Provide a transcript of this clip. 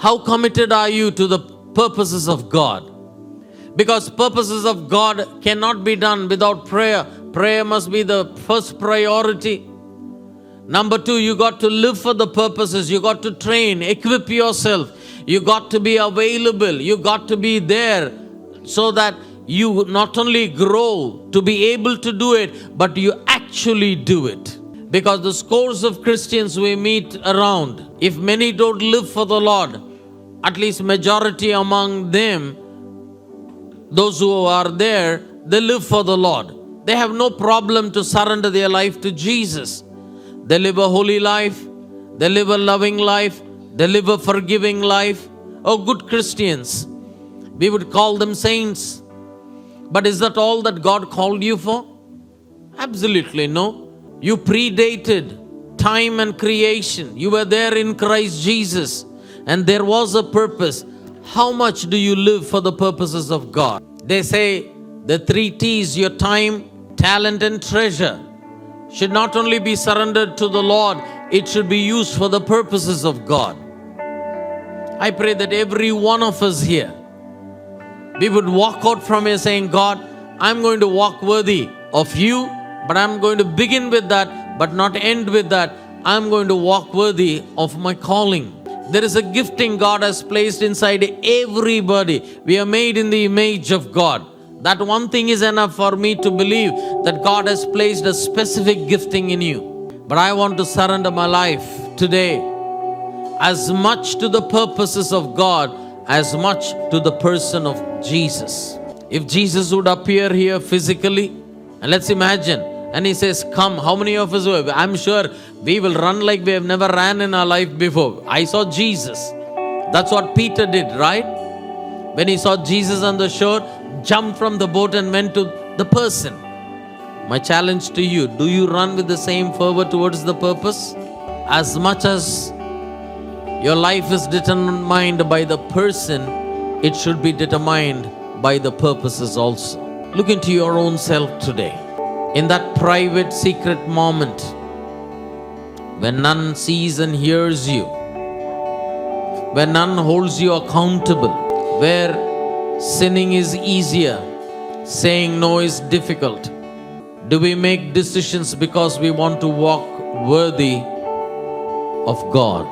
How committed are you to the purposes of God? Because purposes of God cannot be done without prayer. Prayer must be the first priority. Number two, you got to live for the purposes. You got to train, equip yourself. You got to be available. You got to be there so that you not only grow to be able to do it, but you actually do it. Because the scores of Christians we meet around, if many don't live for the Lord, at least majority among them, those who are there, they live for the Lord. They have no problem to surrender their life to Jesus. They live a holy life. They live a loving life. They live a forgiving life. Oh, good Christians. We would call them saints. But is that all that God called you for? Absolutely no. You predated time and creation. You were there in Christ Jesus. And there was a purpose. How much do you live for the purposes of God? They say the 3 T's, your time, talent, and treasure, should not only be surrendered to the Lord, it should be used for the purposes of God. I pray that every one of us here, we would walk out from here saying, God, I'm going to walk worthy of you, but I'm going to begin with that, but not end with that. I'm going to walk worthy of my calling. There is a gifting God has placed inside everybody. We are made in the image of God. That one thing is enough for me to believe that God has placed a specific gifting in you. But I want to surrender my life today as much to the purposes of God as much to the person of Jesus. If Jesus would appear here physically, and let's imagine, and he says, come, how many of us will? I'm sure we will run like we have never ran in our life before. I saw Jesus. That's what Peter did, right? When he saw Jesus on the shore, jumped from the boat and went to the person. My challenge to you, do you run with the same fervor towards the purpose? As much as your life is determined by the person, it should be determined by the purposes also. Look into your own self today. In that private, secret moment, when none sees and hears you, when none holds you accountable, where sinning is easier, saying no is difficult, do we make decisions because we want to walk worthy of God?